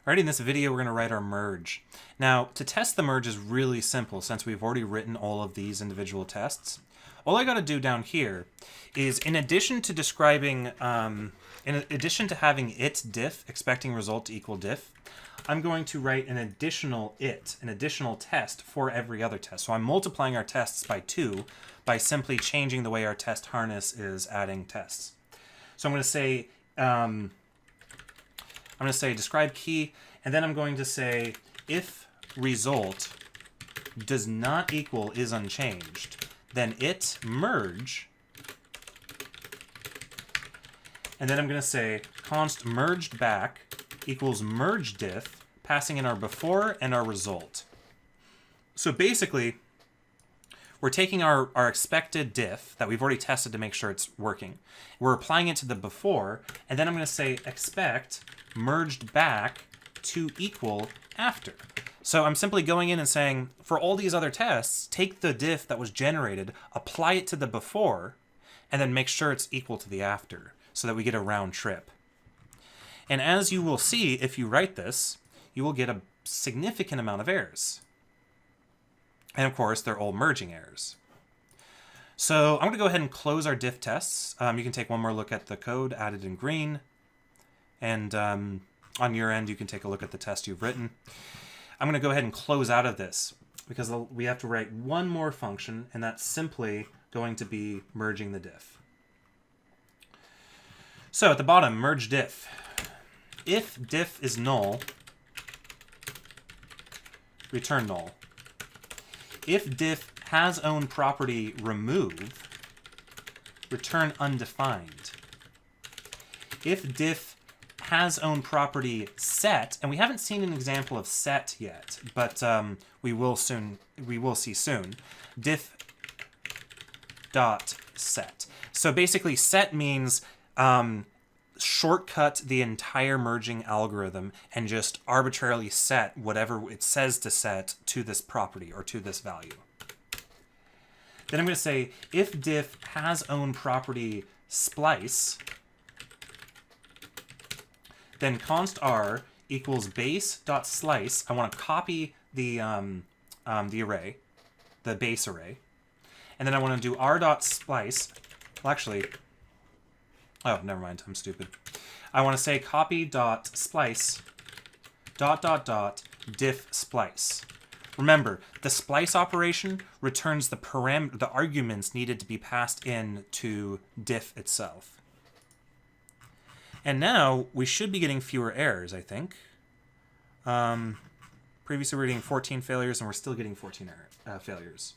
Alrighty, in this video, we're going to write our merge. Now, to test the merge is really simple since we've already written all of these individual tests. All I got to do down here is, in addition to describing, in addition to having it diff, expecting result to equal diff, I'm going to write an additional test for every other test. So I'm multiplying our tests by 2 by simply changing the way our test harness is adding tests. So I'm going to say describe key, and then I'm going to say if result does not equal is unchanged, then it merge, and then I'm going to say const merged back equals merge diff, passing in our before and our result. So basically, we're taking our expected diff that we've already tested to make sure it's working. We're applying it to the before, and then I'm going to say expect merged back to equal after. So I'm simply going in and saying, for all these other tests, take the diff that was generated, apply it to the before, and then make sure it's equal to the after, so that we get a round trip. And as you will see, if you write this, you will get a significant amount of errors. And of course, they're all merging errors. So I'm going to go ahead and close our diff tests. You can take one more look at the code added in green. And on your end, you can take a look at the test you've written. I'm going to go ahead and close out of this because we have to write one more function, and that's simply going to be merging the diff. So at the bottom, merge diff. If diff is null, return null. If diff has own property remove, return undefined. If diff has own property set, and we haven't seen an example of set yet, but we will see soon, diff dot set. So basically set means shortcut the entire merging algorithm and just arbitrarily set whatever it says to set to this property or to this value. Then I'm going to say if diff has own property splice, then const r equals base.slice. I want to copy the array, the base array, and then I want to do r.splice. Well, actually, oh, never mind. I'm stupid. I want to say copy.splice diff splice. Remember, the splice operation returns the arguments needed to be passed in to diff itself. And now we should be getting fewer errors, I think. Previously we were getting 14 failures, and we're still getting 14 failures.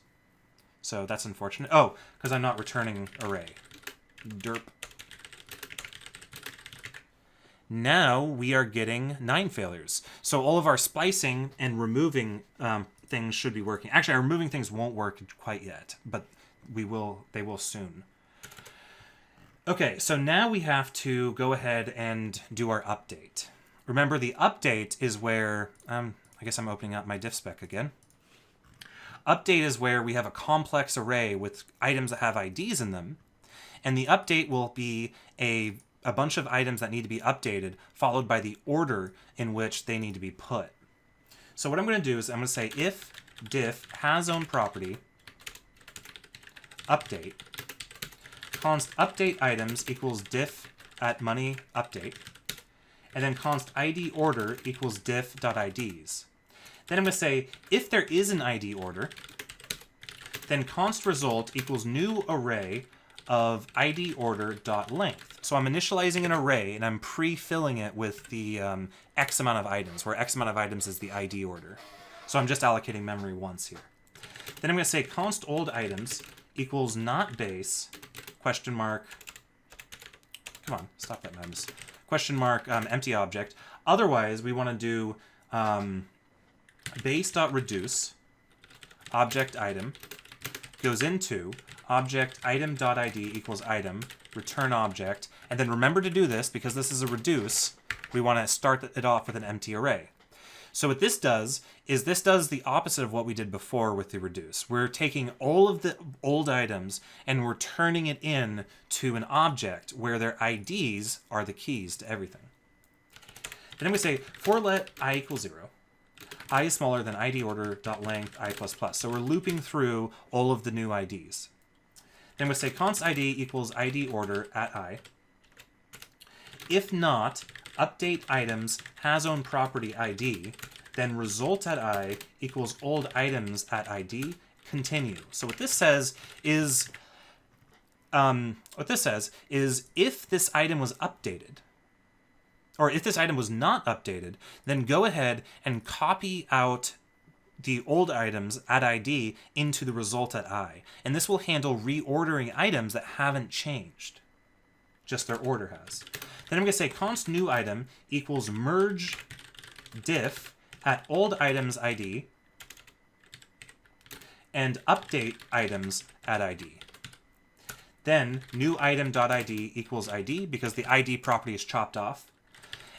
So that's unfortunate. Oh, because I'm not returning array. Derp. Now we are getting 9 failures. So all of our splicing and removing things should be working. Actually, our removing things won't work quite yet, but they will soon. Okay, so now we have to go ahead and do our update. Remember, the update is where, I guess I'm opening up my diff spec again. Update is where we have a complex array with items that have IDs in them, and the update will be a bunch of items that need to be updated, followed by the order in which they need to be put. So what I'm going to do is I'm going to say if diff has own property update, const update items equals diff at money update, and then const id order equals diff.ids. Then I'm going to say if there is an id order, then const result equals new array of id order dot length. So I'm initializing an array and I'm pre-filling it with the x amount of items, where x amount of items is the id order. So I'm just allocating memory once here. Then I'm going to say const old items equals not base question mark, come on, stop that memes, question mark empty object. Otherwise, we want to do base.reduce object item goes into object item.id equals item, return object, and then remember to do this because this is a reduce. We want to start it off with an empty array. So what this does is this does the opposite of what we did before with the reduce. We're taking all of the old items and we're turning it in to an object where their IDs are the keys to everything. Then we say for let I equals 0. I is smaller than id order dot length I plus plus. So we're looping through all of the new IDs. Then we say const id equals id order at I. If not, update items has own property id, then result at I equals old items at id, continue. So what this says is if this item was updated, or if this item was not updated, then go ahead and copy out the old items at id into the result at I. And this will handle reordering items that haven't changed. Just their order has. Then I'm going to say const new item equals merge diff at old items id and update items at id. Then new item.id equals id because the id property is chopped off.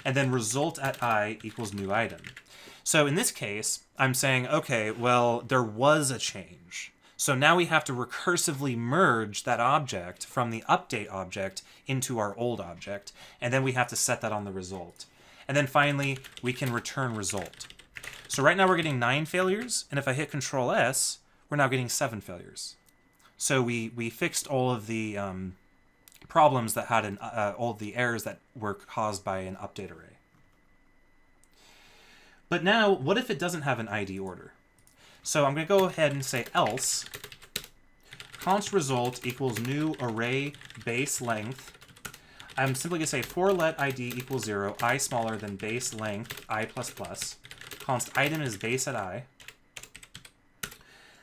And then result at I equals new item. So in this case, I'm saying, okay, well, there was a change. So now we have to recursively merge that object from the update object into our old object. And then we have to set that on the result. And then finally, we can return result. So right now we're getting 9 failures. And if I hit Control S, we're now getting 7 failures. So we fixed all of the problems that had all of the errors that were caused by an update array. But now, what if it doesn't have an ID order? So I'm going to go ahead and say else const result equals new array base length. I'm simply going to say for let ID equals 0, I smaller than base length I plus plus. Const item is base at I.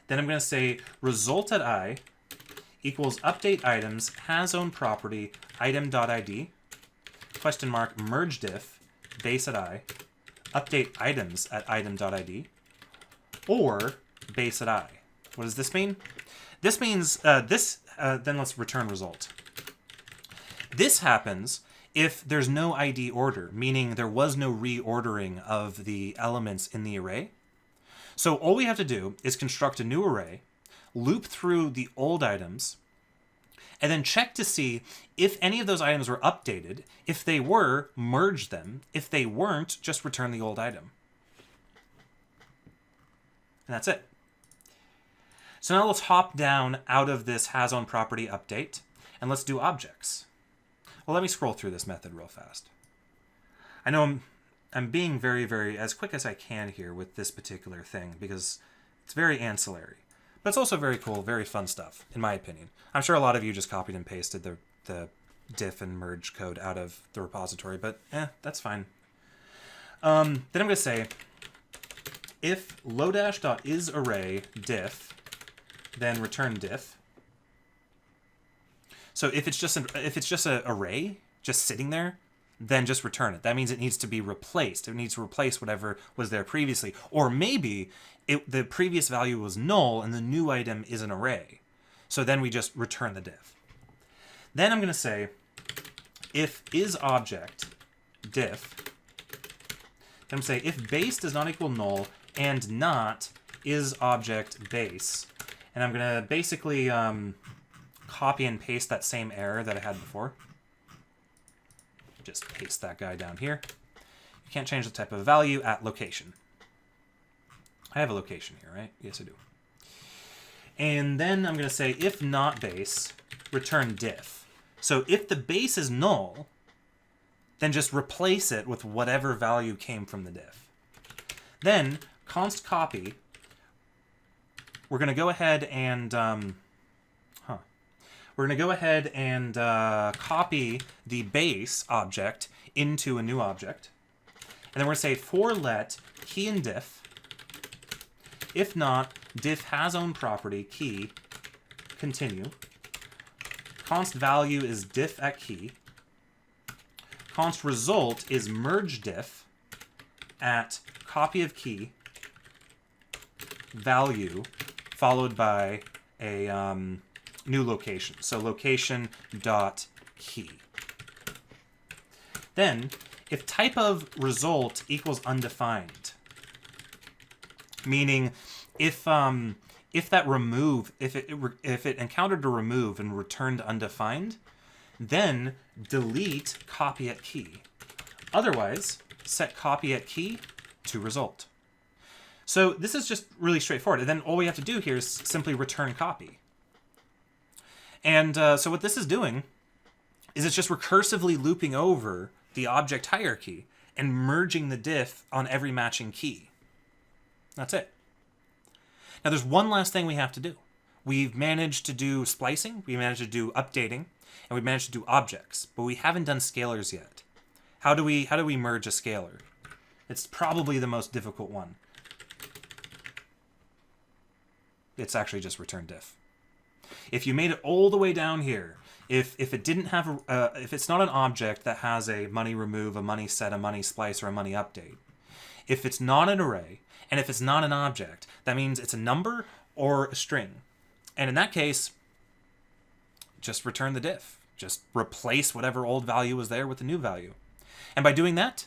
Then I'm going to say result at I equals update items has own property item.id question mark merge diff base at I update items at item.id or base at I. What does this mean? This means then let's return result. This happens if there's no ID order, meaning there was no reordering of the elements in the array. So all we have to do is construct a new array, loop through the old items, and then check to see if any of those items were updated. If they were, merge them. If they weren't, just return the old item. And that's it. So now let's hop down out of this has own property update, and let's do objects. Well, let me scroll through this method real fast. I know I'm being very, very as quick as I can here with this particular thing because it's very ancillary. But it's also very cool, very fun stuff, in my opinion. I'm sure a lot of you just copied and pasted the diff and merge code out of the repository, but that's fine. Then I'm going to say if lodash.isArray diff, then return diff. So if it's just an array just sitting there, then just return it. That means it needs to be replaced. It needs to replace whatever was there previously. Or maybe the previous value was null and the new item is an array. So then we just return the diff. Then I'm going to say if isObject diff, then I'm going to say if base does not equal null and not isObject base. And I'm going to basically copy and paste that same error that I had before. Just paste that guy down here. You can't change the type of value at location. I have a location here, right? Yes, I do. And then I'm going to say if not base, return diff. So if the base is null, then just replace it with whatever value came from the diff. Then const copy. We're going to go ahead and copy the base object into a new object. And then we're going to say for let key in diff. If not, diff has own property key, continue. Const value is diff at key. Const result is merge diff at copy of key value followed by a new location. So location dot key. Then if type of result equals undefined, meaning if it encountered a remove and returned undefined, then delete copy at key. Otherwise, set copy at key to result. So this is just really straightforward. And then all we have to do here is simply return copy. And so what this is doing is it's just recursively looping over the object hierarchy and merging the diff on every matching key. That's it. Now there's one last thing we have to do. We've managed to do splicing, we managed to do updating, and we managed to do objects, but we haven't done scalars yet. How do we merge a scalar? It's probably the most difficult one. It's actually just return diff. If you made it all the way down here, if it didn't have if it's not an object that has a money remove, a money set, a money splice, or a money update, if it's not an array, and if it's not an object, that means it's a number or a string. And in that case, just return the diff. Just replace whatever old value was there with the new value. And by doing that,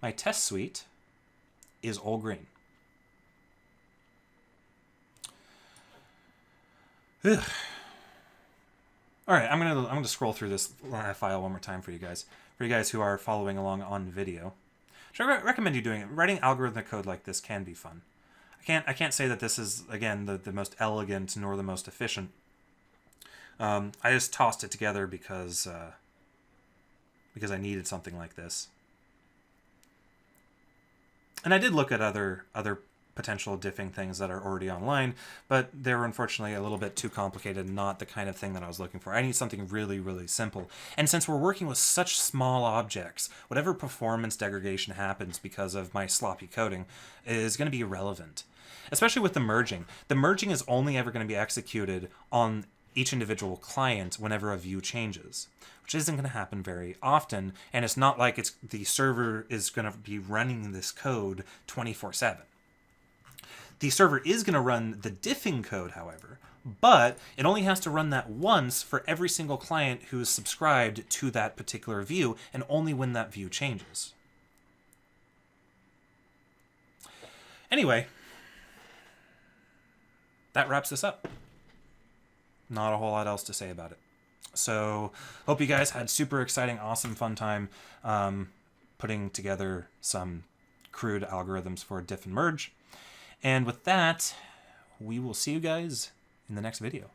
my test suite is all green. Ugh. All right, I'm gonna scroll through this file one more time for you guys who are following along on video. Which I recommend you doing it. Writing algorithmic code like this can be fun. I can't say that this is, again, the most elegant nor the most efficient. I just tossed it together because I needed something like this. And I did look at other potential diffing things that are already online, but they were unfortunately a little bit too complicated and not the kind of thing that I was looking for. I need something really, really simple. And since we're working with such small objects, whatever performance degradation happens because of my sloppy coding is going to be irrelevant. Especially with the merging. The merging is only ever going to be executed on each individual client whenever a view changes, which isn't going to happen very often, and it's not like the server is going to be running this code 24/7. The server is going to run the diffing code, however, but it only has to run that once for every single client who is subscribed to that particular view, and only when that view changes. Anyway, that wraps this up. Not a whole lot else to say about it. So, hope you guys had super exciting, awesome, fun time putting together some crude algorithms for diff and merge. And with that, we will see you guys in the next video.